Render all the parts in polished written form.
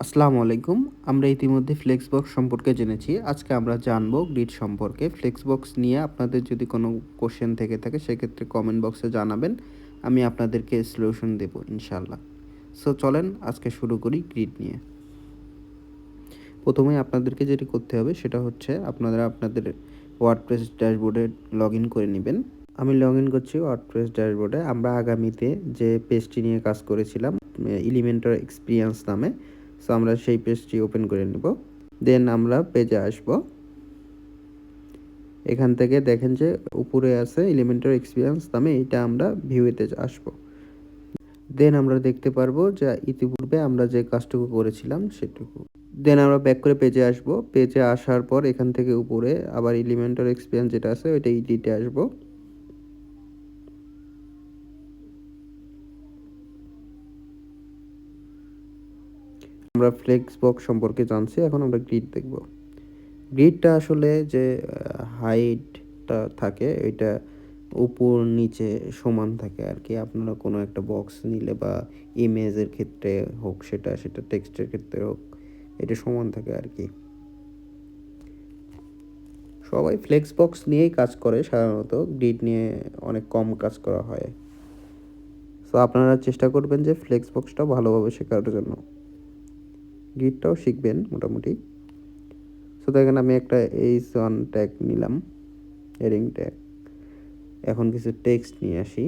আসসালামু আলাইকুম। আমরা ইতিমধ্যে ফ্লেক্সবক্স সম্পর্কে জেনেছি। আজকে আমরা জানবো গ্রিড সম্পর্কে। ফ্লেক্সবক্স নিয়ে আপনাদের যদি কোনো কোশ্চেন থেকে থাকে সেক্ষেত্রে কমেন্ট বক্সে জানাবেন। আমি আপনাদেরকে সলিউশন দেব ইনশাআল্লাহ। সো চলেন আজকে শুরু করি গ্রিড নিয়ে। প্রথমেই আপনাদেরকে যেটি করতে হবে সেটা হচ্ছে আপনারা আপনাদের ওয়ার্ডপ্রেস ড্যাশবোর্ডে লগইন করে নিবেন। আমি লগইন করছি ওয়ার্ডপ্রেস ড্যাশবোর্ডে। আমরা আগামীতে যে পেজটি নিয়ে কাজ করেছিলাম এলিমেন্টর এক্সপিরিয়েন্স নামে, সো আমরা সেই পেজটি ওপেন করে নেব। দেন আমরা পেজে আসব। এখান থেকে দেখেন যে উপরে আছে এলিমেন্টর এক্সপিরিয়েন্স নামে, এটা আমরা ভিউতে আসব। দেন আমরা দেখতে পারবো যে ইতিপূর্বে আমরা যে কাজটুকু করেছিলাম সেটুকু। দেন আমরা ব্যাক করে পেজে আসব। পেজে আসার পর এখান থেকে উপরে আবার এলিমেন্টর এক্সপিরিয়েন্স যেটা আছে ওইটা এডিটে আসব। আমরা ফ্লেক্সবক্স সম্পর্কে জানছি, এখন আমরা গ্রিড দেখব। গ্রিডটা আসলে যে হাইটটা থাকে এটা উপর নিচে সমান থাকে আর কি। আপনারা কোনো একটা বক্স নিলে বা ইমেজের ক্ষেত্রে হোক, সেটা টেক্সটের ক্ষেত্রে হোক, এটা সমান থাকে আর কি। সবাই ফ্লেক্সবক্স নিয়েই কাজ করে সাধারণত, গ্রিড নিয়ে অনেক কম কাজ করা হয়। সো আপনারা চেষ্টা করবেন যে ফ্লেক্সবক্সটা ভালোভাবে শেখার জন্য। গ্রিডটাও শিখবেন মোটামুটি। সো দেখেন আমি একটা H1 ট্যাগ নিলাম, হেডিং ট্যাগ। এখন কিছু টেক্সট নিয়ে আসি।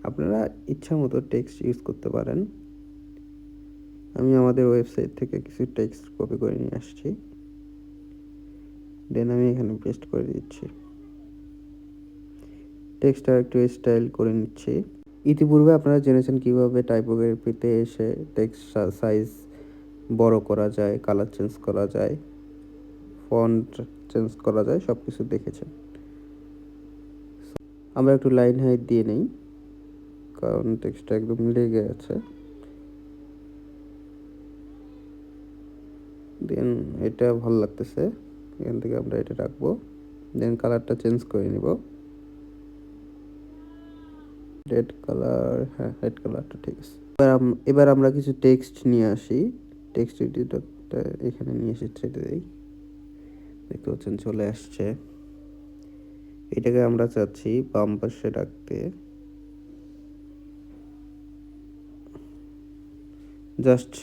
আপনারা ইচ্ছা মতো টেক্সট ইউজ করতে পারেন। আমি আমাদের ওয়েবসাইট থেকে কিছু টেক্সট কপি করে নিয়ে আসছি। দেন আমি এখানে পেস্ট করে দিচ্ছি। টেক্সটটা একটু স্টাইল করে নিচ্ছি। ইতিপূর্বে আপনারা জেনেছেন কিভাবে টাইপোগ্রাফিতে এসে টেক্সট সাইজ বড় করা যায়, কালার চেঞ্জ করা যায়, ফন্ট চেঞ্জ করা যায়, সব কিছু দেখেছেন। আমরা একটু লাইন হাইট দিয়ে নেই, কারণ টেক্সটটা একদম লেগে আছে। দেন এটা ভালো লাগতেছে, এখান থেকে আমরা এটা রাখবো। দেন কালারটা চেঞ্জ করে নিব, রেড কালার। হ্যাঁ, রেড কালারটা ঠিক আছে। এবার আমরা কিছু টেক্সট নিয়ে আসি। টেক্সট এডিটরটা এখানে নিয়ে এসে ছেড়ে দিই। দেখতে পাচ্ছেন চলে আসছে। এটাকে আমরা চাচ্ছি বাম পাশে রাখতে। জাস্ট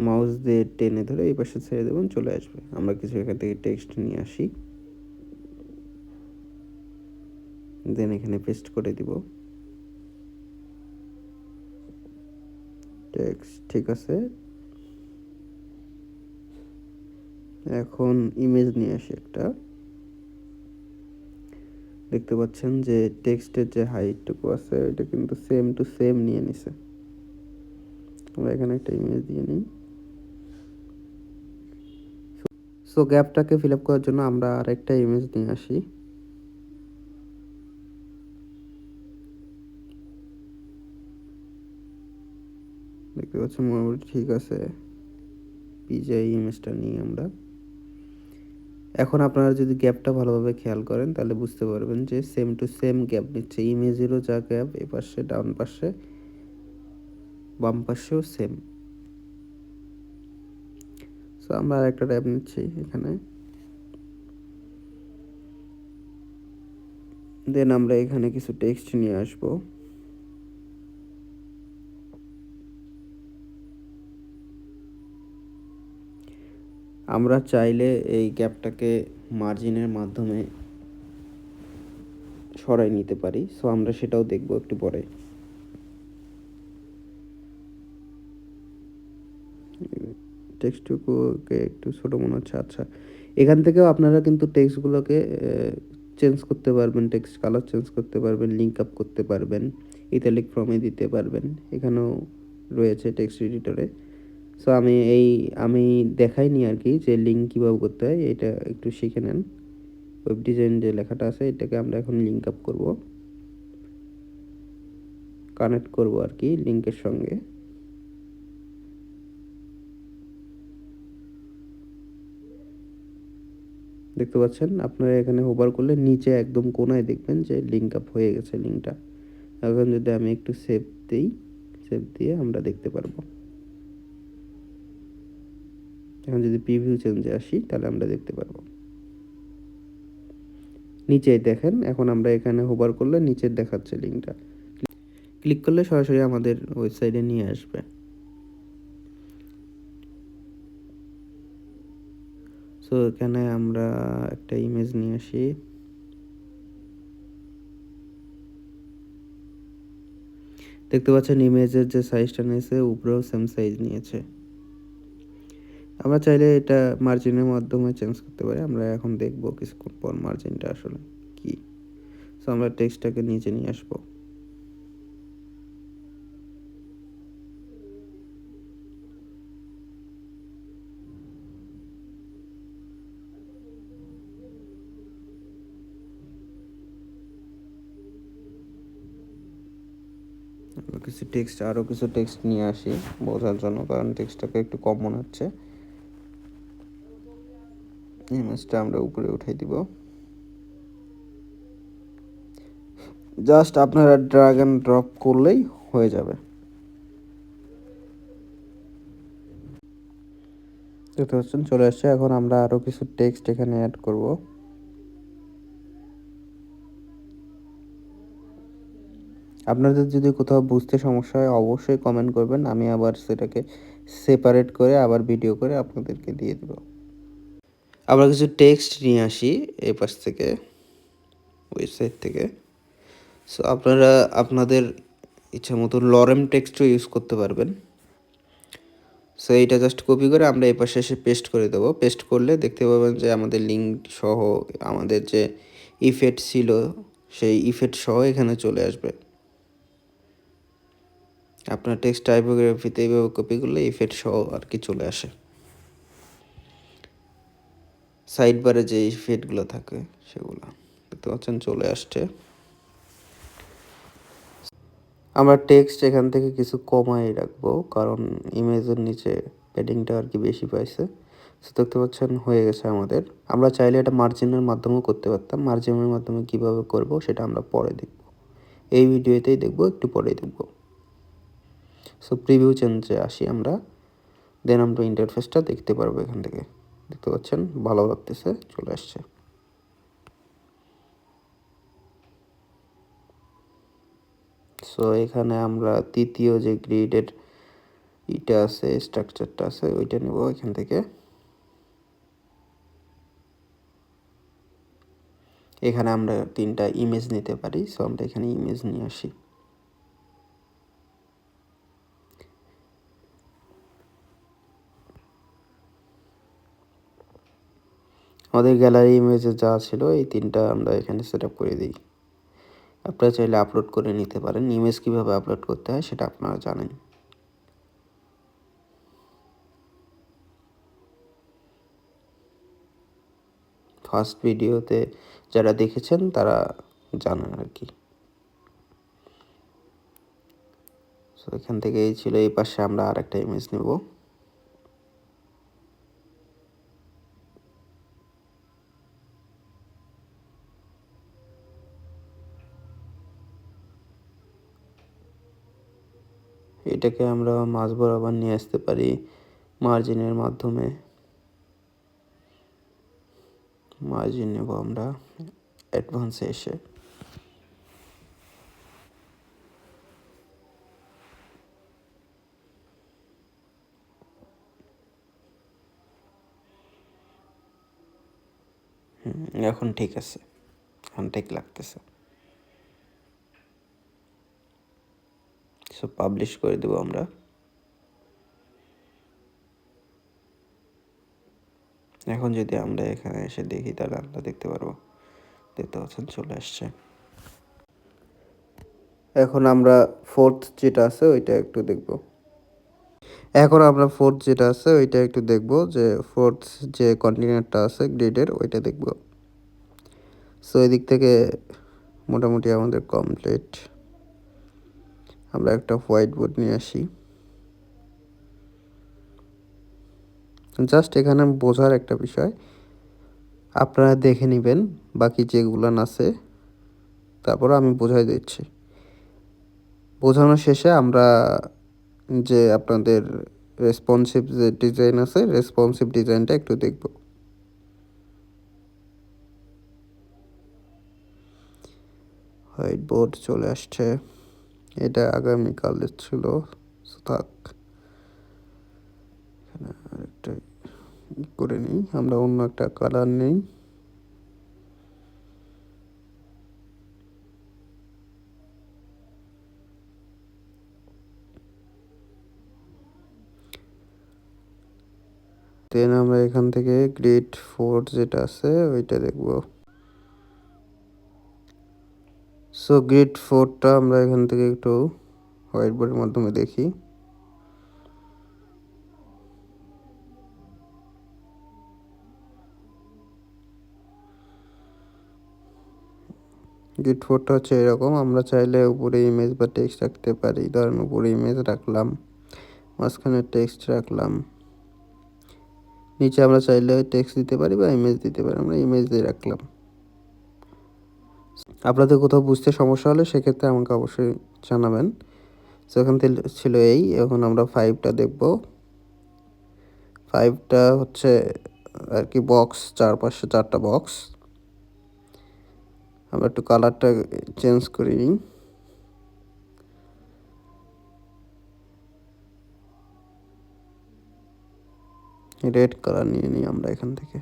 মাউস দিয়ে টেনে ধরে এই পাশে ছেড়ে দেবেন, চলে আসবে। আমরা কিছু এখান থেকে টেক্সট নিয়ে আসি, দেন এখানে পেস্ট করে দিব। টেক্সট ঠিক আছে। এখন ইমেজ নিয়ে আসি একটা। দেখতে পাচ্ছেন যে টেক্সটের যে হাইটটুকু আছে এটা কিন্তু সেম টু সেম নিয়ে নিছে। আমরা এখানে একটা ইমেজ দিয়ে নিই। সো গ্যাপটাকে ফিল আপ করার জন্য আমরা আরেকটা ইমেজ নিয়ে আসি। দেখতে পাচ্ছেন মোটামুটি ঠিক আছে। পিজিআই ইমেজটা নিই আমরা। এখন আপনারা যদি গ্যাপটা ভালোভাবে খেয়াল করেন তাহলে বুঝতে পারবেন যে সেম টু সেম গ্যাপ নিচ্ছে। ইমেজেরও যা গ্যাপ এ পাশে, ডান পাশে, বাম পাশেও সেম। সো আমরা আরেকটা ট্যাব নিচ্ছি এখানে। দেন আমরা এখানে কিছু টেক্সট নিয়ে আসবো। আমরা চাইলে এই গ্যাপটাকে মার্জিনের মাধ্যমে সরাই নিতে পারি। সো আমরা সেটাও দেখব একটু পরে। টেক্সটটুকুকে একটু ছোট মনে হচ্ছে। আচ্ছা, এখান থেকেও আপনারা কিন্তু টেক্সটগুলোকে চেঞ্জ করতে পারবেন, টেক্সট কালার চেঞ্জ করতে পারবেন, লিঙ্ক আপ করতে পারবেন, ইটালিক ফর্মে দিতে পারবেন। এখানেও রয়েছে টেক্সট এডিটরে। সো আমি দেখাইনি আর কি যে লিঙ্ক কীভাবে করতে হয়, এটা একটু শিখে নেন। ওয়েব ডিজাইন যে লেখাটা আছে এটাকে আমরা এখন লিঙ্ক আপ করব, কানেক্ট করব আর কি লিঙ্কের সঙ্গে। দেখতে পাচ্ছেন, আপনারা এখানে হোভার করলে নিচে একদম কোনায় দেখবেন যে লিঙ্ক আপ হয়ে গেছে লিঙ্কটা। এখন যদি আমি একটু সেভ দিই, সেভ দিয়ে আমরা দেখতে পারবো। এখন যদি প্রিভিউ চেঞ্জে আসি তাহলে আমরা দেখতে পারবো। নিচেই দেখেন, এখন আমরা এখানে হোভার করলে নিচে দেখাচ্ছে লিঙ্কটা। ক্লিক করলে সরাসরি আমাদের ওয়েবসাইটে নিয়ে আসবে। সো এখানে আমরা একটা ইমেজ নিয়ে আসি। দেখতে পাচ্ছেন ইমেজের যে সাইজটা নিয়েছে উপরেও সেম সাইজ নিয়েছে। আমরা চাইলে এটা মার্জিনের মাধ্যমে চেঞ্জ করতে পারি। আমরা এখন দেখব কিছুক্ষণ পর মার্জিনটা আসলে কি। সো আমরা টেক্সটটাকে নিচে নিয়ে আসবো। আরো কিছু টেক্সট নিয়ে আসি বোঝার জন্য, কারণ টেক্সটটাকে একটু কম মনে হচ্ছে। ইমেজটা আমরা উপরে উঠাই দিব। জাস্ট আপনারা ড্র্যাগ এন্ড ড্রপ করলেই হয়ে যাবে। দেখতে পাচ্ছেন চলে আসছে। এখন আমরা আরো কিছু টেক্সট এখানে অ্যাড করব। আপনাদের যদি কোথাও বুঝতে সমস্যা হয় অবশ্যই কমেন্ট করবেন, আমি আবার সেটাকে সেপারেট করে আবার ভিডিও করে আপনাদেরকে দিয়ে দেব। আমরা কিছু টেক্সট নিয়ে আসি এই পাশ থেকে, ওয়েবসাইট থেকে। সো আপনারা আপনাদের ইচ্ছা মতো লরেম টেক্সটও ইউজ করতে পারবেন। সো এইটা জাস্ট কপি করে আমরা এই পাশে এসে পেস্ট করে দেবো। পেস্ট করলে দেখতে পাবেন যে আমাদের লিঙ্ক সহ আমাদের যে ইফেক্ট ছিল সেই ইফেক্ট সহ এখানে চলে আসবে। আপনার টেক্সট টাইপোগ্রাফিতে এইভাবে কপি করলে ইফেক্ট সহ আর কি চলে আসে। সাইড বারে যে ইফেক্টগুলো থাকে সেগুলো দেখতে পাচ্ছেন চলে আসছে। আমরা টেক্সট এখান থেকে কিছু কমাই রাখবো, কারণ ইমেজের নিচে প্যাডিংটা আর কি বেশি পাইছে। সো দেখতে পাচ্ছেন হয়ে গেছে আমাদের। আমরা চাইলে এটা মার্জিনের মাধ্যমেও করতে পারতাম। মার্জিনের মাধ্যমে কিভাবে করব সেটা আমরা পরে দেখব, এই ভিডিওতেই দেখব, একটু পরেই দেখব। সো প্রিভিউ চেঞ্জে আসি আমরা, দেন আমরা ইন্টারফেসটা দেখতে পারবো এখান থেকে। দেখতে পাচ্ছেন ভালো লাগতেছে, চলে আসছে। সো এখানে আমরা তৃতীয় যে গ্রিডের এটা আছে, স্ট্রাকচারটা আছে, ওইটা নেব এখান থেকে। এখানে আমরা 3টা ইমেজ নিতে পারি। সো আমরা এখানে ইমেজ নিয়ে আসি। আমাদের গ্যালারি ইমেজে যা ছিল এই 3টা আমরা এখানে সেট আপ করে দিই। আপনারা চাইলে আপলোড করে নিতে পারেন। ইমেজ কিভাবে আপলোড করতে হয় সেটা আপনারা জানেন। ফার্স্ট ভিডিওতে যারা দেখেছেন তারা জানেন আর কি। সো এখান থেকে এই ছিল, এই পাশে আমরা আরেকটা ইমেজ নেব। এটাকে আমরা মাঝ বরাবর নিয়ে আসতে পারি মার্জিনের মাধ্যমে। মার্জিন নেব আমরা অ্যাডভান্সে এসে। এখন ঠিক আছে, এখন ঠিক লাগতেছে। সো পাবলিশ করে দেবো আমরা। এখন যদি আমরা এখানে এসে দেখি তাহলে আমরা দেখতে পারবো। দেখতে পাচ্ছেন চলে আসছে। এখন আমরা ফোর্থ যেটা আছে ওইটা একটু দেখব। এখন আমরা ফোর্থ যেটা আছে ওইটা একটু দেখব, যে ফোর্থ যে কন্টেনারটা আছে গ্রিডের ওইটা দেখব। সো এদিক থেকে মোটামুটি আমাদের কমপ্লিট। আমরা একটা হোয়াইট বোর্ড নিয়ে আসি। জাস্ট এখানে বোঝার একটা বিষয়, আপনারা দেখে নেবেন বাকি যেগুলান আছে, তারপর আমি বোঝাই দিচ্ছি। বোঝানো শেষে আমরা যে আপনাদের রেসপন্সিভ যে ডিজাইন আছে, রেসপন্সিভ ডিজাইনটা একটু দেখব। হোয়াইট বোর্ড চলে আসছে, এটা আগামীকাল ছিল, থাক। এখানে আরেকটা করে নিই, আমরা অন্য একটা কালার নেই। দেন আমরা এখান থেকে গ্রেড 4 যেটা আছে ওইটা দেখব। সো গ্রেড 4টা আমরা এখান থেকে একটু হোয়াইট বোর্ডের মাধ্যমে দেখি। গ্রেড 4টা হচ্ছে এরকম, আমরা চাইলে উপরে ইমেজ বা টেক্সট রাখতে পারি। ধরেন উপরে ইমেজ রাখলাম, মাঝখানে টেক্সট রাখলাম, নিচে আমরা চাইলে টেক্সট দিতে পারি বা ইমেজ দিতে পারি, আমরা ইমেজ দিয়ে রাখলাম। আপনাদের কোথাও বুঝতে সমস্যা হলে সেক্ষেত্রে আমাকে অবশ্যই জানাবেন। সো এখান থেকে ছিল এই, এখন আমরা 5টা দেখব। 5টা হচ্ছে আর কি বক্স, চারপাশে 4টা বক্স। আমরা একটু কালারটা চেঞ্জ করি নিই। রেড কালার নিয়ে নিই আমরা এখান থেকে।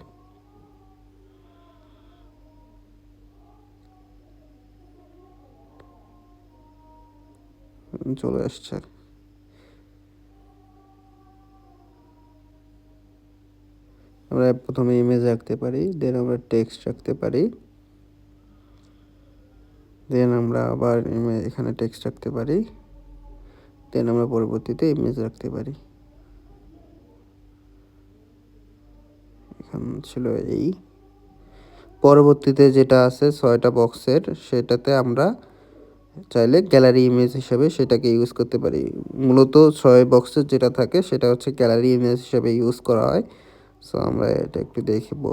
চলে আসছে। আমরা প্রথমে ইমেজ রাখতে পারি, দেন আমরা টেক্সট রাখতে পারি, দেন আমরা আবার এখানে টেক্সট রাখতে পারি, দেন আমরা পরবর্তীতে ইমেজ রাখতে পারি। এখন ছিল এই, পরবর্তীতে যেটা আছে 6টা বক্সের, সেটাতে আমরা চাইলে গ্যালারি ইমেজ হিসেবে সেটাকে ইউজ করতে পারি। মূলত 6 বক্সের যেটা থাকে সেটা হচ্ছে গ্যালারি ইমেজ হিসেবে ইউজ করা হয়। সো আমরা এটা একটু দেখব।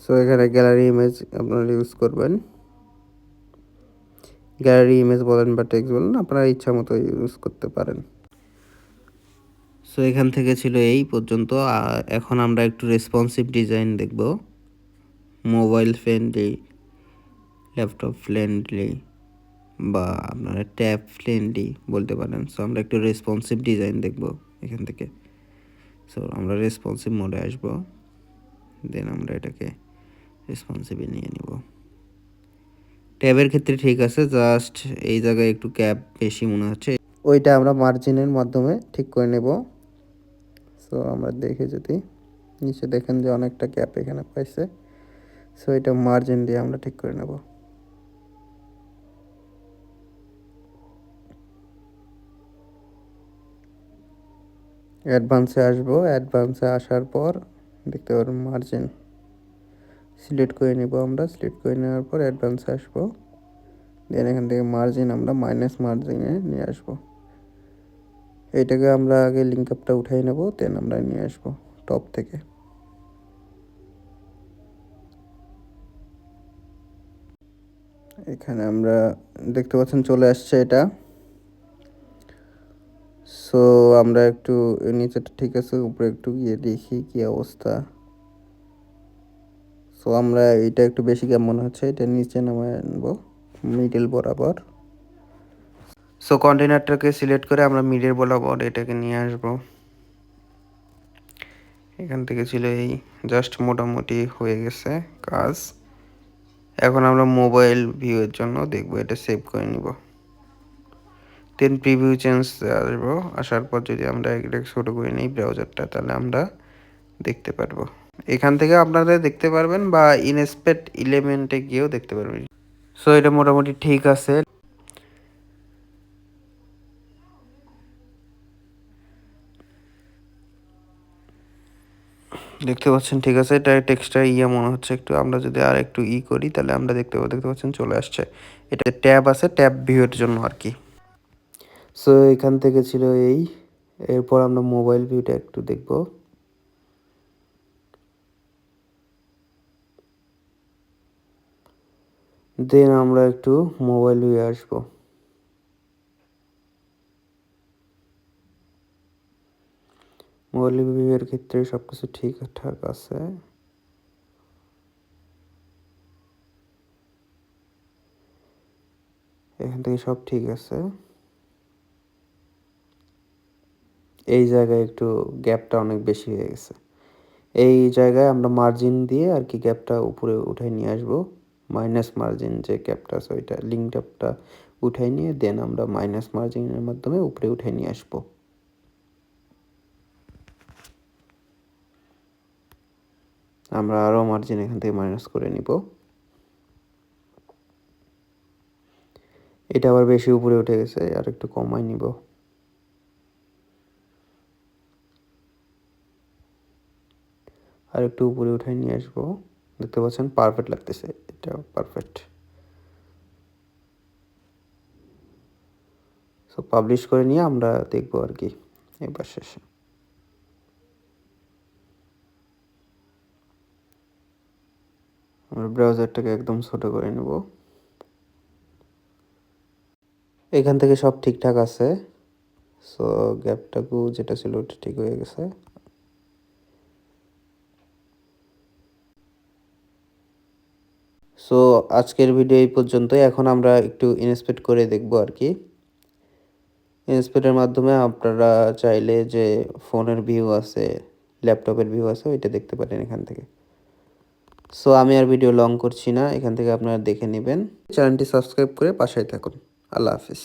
সো এখানে গ্যালারি ইমেজ আপনারা ইউজ করবেন। গ্যালারি ইমেজ বলেন বা টেক্সট বলেন, আপনারা ইচ্ছা মতো ইউজ করতে পারেন। সো এখান থেকে ছিল এই পর্যন্ত। এখন আমরা একটু রেসপন্সিভ ডিজাইন দেখব, মোবাইল ফ্রেন্ডলি, ল্যাপটপ ফ্রেন্ডলি, বা আপনারা ট্যাব ফ্রেন্ডলি বলতে পারেন। সো আমরা একটু রেসপন্সিভ ডিজাইন দেখব এখান থেকে। সো আমরা রেসপন্সিভ মোডে আসব, দেন আমরা এটাকে রেসপন্সিভে নিয়ে নিব। ট্যাবের ক্ষেত্রে ঠিক আছে, জাস্ট এই জায়গায় একটু ক্যাপ বেশি মনে হচ্ছে, ওইটা আমরা মার্জিনের মাধ্যমে ঠিক করে নেব। সো আমরা দেখে যদি নিচে দেখেন যে অনেকটা ক্যাপ এখানে পাইছে, সো এটা মার্জিন দিয়ে আমরা ঠিক করে নেব। অ্যাডভান্সে আসবো, অ্যাডভান্সে আসার পর দেখতে পারবেন মার্জিন সিলেক্ট করে নিব। আমরা সিলেক্ট করে নেওয়ার পর অ্যাডভান্সে আসবো, দেন এখান থেকে মার্জিন আমরা মাইনাস মার্জিনে নিয়ে আসবো। এইটাকে আমরা আগে লিঙ্ক আপটা উঠাই নেব, দেন আমরা নিয়ে আসবো টপ থেকে। এখানে আমরা দেখতে পাচ্ছেন চলে আসছে এটা। সো আমরা একটু নিচেটা ঠিক আছে, উপরে একটু গিয়ে দেখি কি অবস্থা। সো আমরা এটা একটু বেশি কেমন মনে হচ্ছে, এটা নিচে নামায় আনবো মিডল বরাবর। সো কন্টেনারটাকে সিলেক্ট করে আমরা মিডল বরাবর এটাকে নিয়ে আসবো। এখান থেকে ছিল এই, জাস্ট মোটামুটি হয়ে গেছে কাজ। এখন আমরা মোবাইল ভিউয়ের জন্য দেখবো, এটা সেভ করে নিব। দেন প্রিভিউ চেঞ্জ আসবো, আসার পর যদি আমরা এটা ছোট করে নিই ব্রাউজারটা, তাহলে আমরা দেখতে পারবো। এখান থেকে আপনারা দেখতে পারবেন বা ইনস্পেক্ট এলিমেন্টে গিয়েও দেখতে পারবেন। সো এটা মোটামুটি ঠিক আছে। দেখতে পাচ্ছেন ঠিক আছে, এটা টেক্সটটা মনে হচ্ছে একটু। আমরা যদি আর একটু করি তাহলে আমরা দেখতে পাচ্ছেন চলে আসছে। এটা ট্যাব আছে, ট্যাব ভিউয়ের জন্য আর কি। সো এখান থেকে ছিল এই। এরপর আমরা মোবাইল ভিউটা একটু দেখব। দেন আমরা একটু মোবাইল ভিউয়ে আসবো। মোবাইল ভিউয়ের ক্ষেত্রে সবকিছু ঠিকঠাক আছে। এখান থেকে সব ঠিক আছে। এই জায়গায় একটু গ্যাপটা অনেক বেশি হয়ে গেছে। এই জায়গায় আমরা মার্জিন দিয়ে আর কি গ্যাপটা উপরে উঠায় নিয়ে আসবো। মাইনাস মার্জিন যে গ্যাপটা আছে ওইটা লিঙ্ক গ্যাপটা উঠায় নিয়ে দেন আমরা মাইনাস মার্জিনের মাধ্যমে উপরে উঠায় নিয়ে আসবো। আমরা আরও মার্জিন এখান থেকে মাইনাস করে নিব। এটা আবার বেশি উপরে উঠে গেছে, আর একটু কমাই নিব। আর একটু উপরে উঠায় নিয়ে আসবো। দেখতে পাচ্ছেন পারফেক্ট লাগতেছে, এটা পারফেক্ট। সো পাবলিশ করে নিয়ে আমরা দেখবো আর কি এবার শেষে। আমরা ব্রাউজারটাকে একদম ছোট করে নেব। এখান থেকে সব ঠিকঠাক আছে। সো গ্যাপটাকু যেটা ছিল ওটা ঠিক হয়ে গেছে। সো আজকের ভিডিও এই পর্যন্তই। এখন আমরা একটু ইন্সপেক্ট করে দেখব আর কি। ইন্সপেক্টের মাধ্যমে আপনারা চাইলে যে ফোনের ভিউ আছে, ল্যাপটপের ভিউ আছে ওইটা দেখতে পারেন এখান থেকে। সো আমি আর ভিডিও লং করছি না, এখান থেকে আপনারা দেখে নেবেন। চ্যানেলটি সাবস্ক্রাইব করে পাশেই থাকুন। আল্লাহ হাফিজ।